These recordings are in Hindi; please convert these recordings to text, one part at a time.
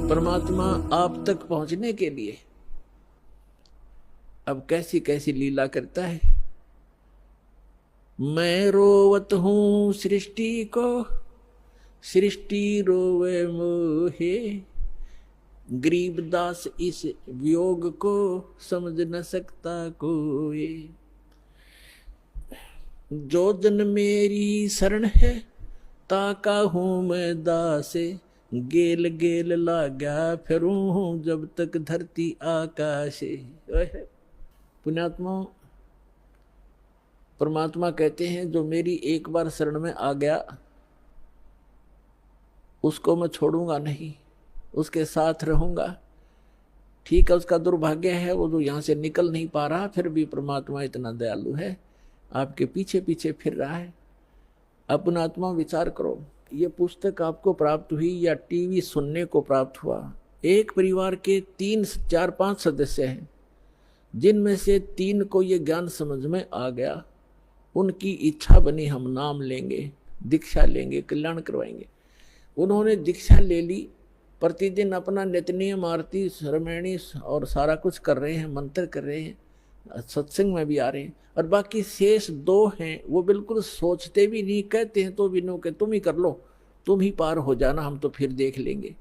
परमात्मा आप तक पहुंचने के लिए अब कैसी कैसी लीला करता है। मैं रोवत हूं सृष्टि को, सृष्टि रोवे मोहे, गरीबदास इस वियोग को समझ न सकता कोई। जो जन मेरी शरण है ताका हूं मैं दासे, गेल गेल लाग्या फिरूं हूं जब तक धरती आकाशे। पुण्यात्मा, परमात्मा कहते हैं जो मेरी एक बार शरण में आ गया उसको मैं छोड़ूंगा नहीं, उसके साथ रहूंगा। ठीक है, उसका दुर्भाग्य है वो जो यहाँ से निकल नहीं पा रहा, फिर भी परमात्मा इतना दयालु है, आपके पीछे पीछे फिर रहा है। अपना आत्मा विचार करो, ये पुस्तक आपको प्राप्त हुई या टीवी सुनने को प्राप्त हुआ। एक परिवार के 3, 4, 5 सदस्य हैं, जिनमें से 3 को ये ज्ञान समझ में आ गया, उनकी इच्छा बनी हम नाम लेंगे, दीक्षा लेंगे, कल्याण करवाएंगे। उन्होंने दीक्षा ले ली, प्रतिदिन अपना नित्य आरती श्रमणी और सारा कुछ कर रहे हैं, मंत्र कर रहे हैं, सत्संग में भी आ रहे हैं। और बाकी शेष 2 हैं वो बिल्कुल सोचते भी नहीं, कहते हैं तो भी नो के तुम ही कर लो, तुम ही पार हो जाना, हम तो फिर देख लेंगे।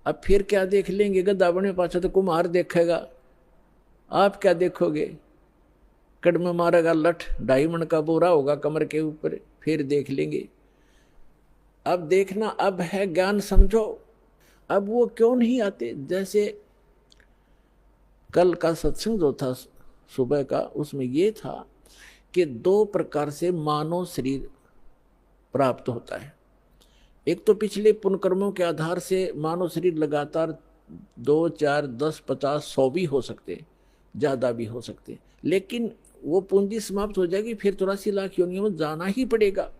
अब फिर क्या देख लेंगे, गदा बने पाछा तो कुम्हार देखेगा, आप क्या देखोगे? कड़म मारेगा लठ, 2.5 मन का बोरा होगा कमर के ऊपर, फिर देख लेंगे। अब देखना अब है, ज्ञान समझो। अब वो क्यों नहीं आते? जैसे कल का सत्संग जो था सुबह का, उसमें ये था कि 2 प्रकार से मानव शरीर प्राप्त होता है। एक तो पिछले पुण्यकर्मों के आधार से मानव शरीर लगातार 2, 4, 10, 50, 100 भी हो सकते, ज़्यादा भी हो सकते, लेकिन वो पूंजी समाप्त हो जाएगी, फिर 84 लाख योनियों में जाना ही पड़ेगा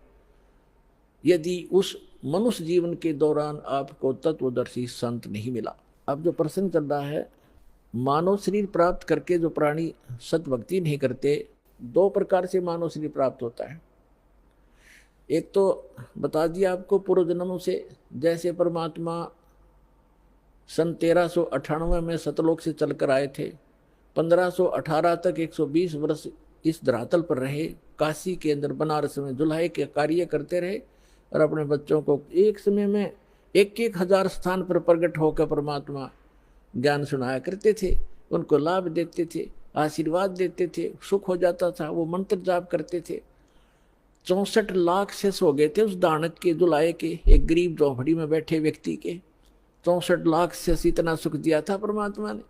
यदि उस मनुष्य जीवन के दौरान आपको तत्वदर्शी संत नहीं मिला। अब जो प्रश्न चल रहा है, मानव शरीर प्राप्त करके जो प्राणी सत भक्ति नहीं करते, 2 प्रकार से मानव शरीर प्राप्त होता है। एक तो बता दिया आपको पूर्व जन्मों से, जैसे परमात्मा सन 1398 में सतलोक से चलकर आए थे, 1518 तक 120 वर्ष इस धरातल पर रहे, काशी के अंदर बनारस में जुल्हे के कार्य करते रहे और अपने बच्चों को एक समय में 1-1 हजार स्थान पर प्रकट होकर परमात्मा ज्ञान सुनाया करते थे, उनको लाभ देते थे, आशीर्वाद देते थे, सुख हो जाता था, वो मंत्र जाप करते थे। 64 लाख शेष हो गए थे उस दानक के, जुलाए के, एक गरीब झोंपड़ी में बैठे व्यक्ति के 64 लाख शेष, इतना सुख दिया था परमात्मा ने।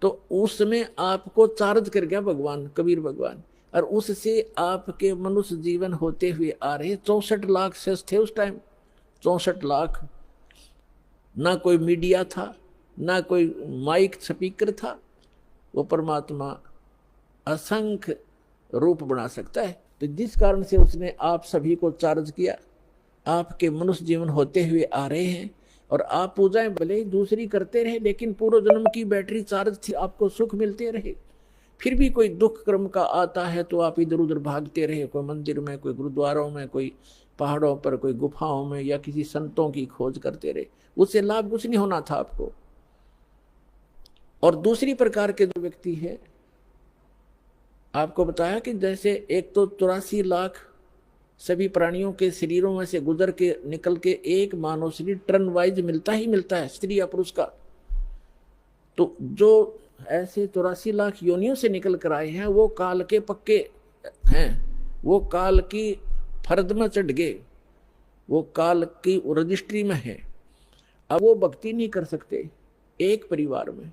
तो उसमें आपको चार्ज कर गया भगवान, कबीर भगवान, और उससे आपके मनुष्य जीवन होते हुए आ रहे 64 लाख शेष थे उस टाइम। 64 लाख, ना कोई मीडिया था, ना कोई माइक स्पीकर था, वो परमात्मा असंख्य रूप बना सकता है। तो जिस कारण से उसने आप सभी को चार्ज किया, आपके मनुष्य जीवन होते हुए आ रहे हैं, और आप पूजाएं भले ही दूसरी करते रहे, लेकिन पूर्व जन्म की बैटरी चार्ज थी, आपको सुख मिलते रहे। फिर भी कोई दुख क्रम का आता है तो आप इधर उधर भागते रहे, कोई मंदिर में, कोई गुरुद्वारों में, कोई पहाड़ों पर, कोई गुफाओं में, या किसी संतों की खोज करते रहे, उससे लाभ कुछ नहीं होना था आपको। और दूसरी प्रकार के जो व्यक्ति है, आपको बताया कि जैसे एक तो 84 लाख सभी प्राणियों के शरीरों में से गुजर के निकल के एक मानव शरीर टर्न वाइज मिलता ही मिलता है, स्त्री या पुरुष का। तो जो ऐसे 84 लाख योनियों से निकल कर आए हैं, वो काल के पक्के हैं, वो काल की फर्द में चढ़ गए, वो काल की रजिस्ट्री में है। अब वो भक्ति नहीं कर सकते। एक परिवार में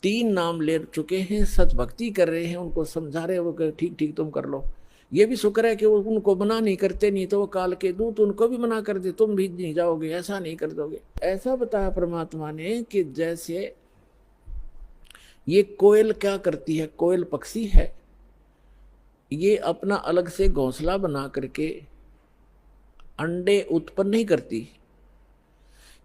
3 नाम ले चुके हैं, सच भक्ति कर रहे हैं, उनको समझा रहे, वो कहे ठीक ठीक तुम कर लो। ये भी शुक्र है कि वो उनको मना नहीं करते, नहीं तो वो काल के दूत उनको भी मना कर दे, तुम भी नहीं जाओगे, ऐसा नहीं कर दोगे। ऐसा बताया परमात्मा ने कि जैसे ये कोयल क्या करती है, कोयल पक्षी है, ये अपना अलग से घोंसला बना करके अंडे उत्पन्न नहीं करती,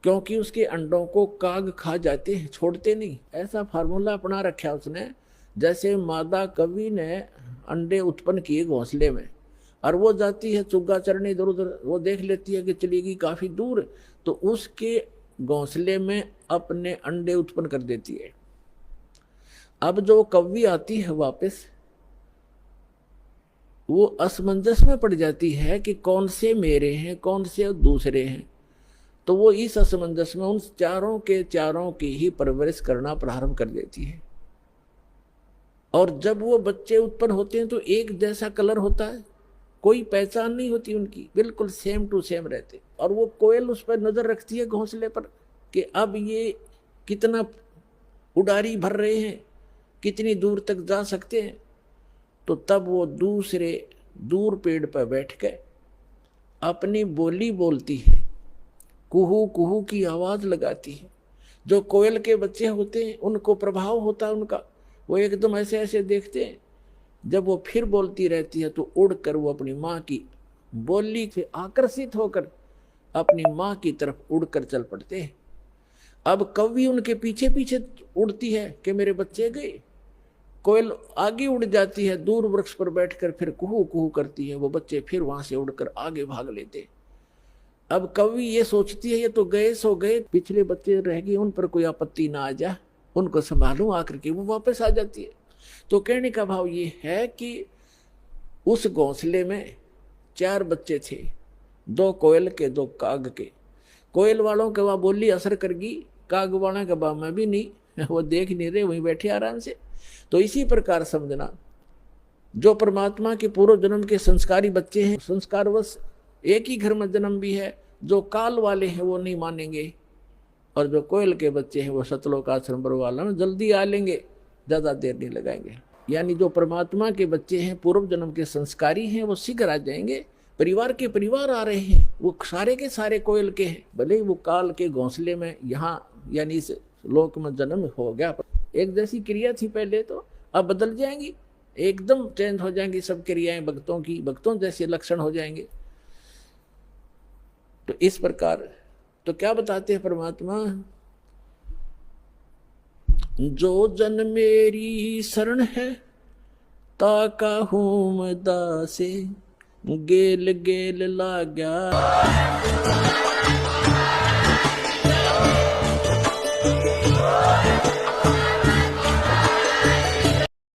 क्योंकि उसके अंडों को काग खा जाते हैं, छोड़ते नहीं। ऐसा फार्मूला अपना रखा उसने। जैसे मादा कवि ने अंडे उत्पन्न किए घोंसले में, और वो जाती है चुग्गा चरने इधर उधर, वो देख लेती है कि चलेगी काफी दूर, तो उसके घोंसले में अपने अंडे उत्पन्न कर देती है। अब जो कौवी आती है वापस, वो असमंजस में पड़ जाती है कि कौन से मेरे हैं कौन से दूसरे हैं। तो वो इस असमंजस में उन चारों के चारों की ही परवरिश करना प्रारंभ कर देती है। और जब वो बच्चे उत्पन्न होते हैं तो एक जैसा कलर होता है, कोई पहचान नहीं होती उनकी, बिल्कुल सेम टू सेम रहते। और वो कोयल उस पर नजर रखती है घोंसले पर कि अब ये कितना उड़ारी भर रहे हैं, कितनी दूर तक जा सकते हैं। तो तब वो दूसरे दूर पेड़ पर बैठ के अपनी बोली बोलती है, कुहू कुहू की आवाज लगाती है। जो कोयल के बच्चे होते हैं उनको प्रभाव होता है उनका, वो एकदम ऐसे ऐसे देखते हैं। जब वो फिर बोलती रहती है तो उड़कर वो अपनी माँ की बोली से आकर्षित होकर अपनी माँ की तरफ उड़कर चल पड़ते हैं। अब कौवी उनके पीछे पीछे उड़ती है कि मेरे बच्चे गए। कोयल आगे उड़ जाती है, दूर वृक्ष पर बैठकर फिर कुहू कुहू करती है। वो बच्चे फिर वहां से उड़कर आगे भाग लेते। अब कौवी ये सोचती है ये तो गए सो गए, पिछले बच्चे रह गए, उन पर कोई आपत्ति ना आ जाए, उनको संभालूं, आकर के वो वापस आ जाती है। तो कहने का भाव ये है कि उस घोंसले में 4 बच्चे थे, 2 कोयल के 2 काग के। कोयल वालों के वहां बोली असर करगी, काग वालों के वहां में भी नहीं, वो देख नहीं रहे, वहीं बैठे आराम से। तो इसी प्रकार समझना, जो परमात्मा के पूर्व जन्म के संस्कारी बच्चे हैं, संस्कारवश एक ही घर में जन्म भी है, जो काल वाले हैं वो नहीं मानेंगे, और जो कोयल के बच्चे हैं वो सतलोक आश्रम पर वाला में जल्दी आ लेंगे, ज्यादा देर नहीं लगाएंगे। यानी जो परमात्मा के बच्चे हैं, पूर्व जन्म के संस्कारी हैं, वो शीघ्र आ जाएंगे। परिवार के परिवार आ रहे हैं, वो सारे के सारे कोयल के हैं, भले ही वो काल के घोंसले में यहाँ यानी इस लोक में जन्म हो गया। एक जैसी क्रिया थी पहले, तो अब बदल जाएंगी, एकदम चेंज हो जाएंगी सब क्रियाएं भक्तों की, भक्तों जैसे लक्षण हो जाएंगे। तो इस प्रकार तो क्या बताते हैं परमात्मा, जो जन मेरी शरण है ताका हूं दासे, गेल गेल लाग्या।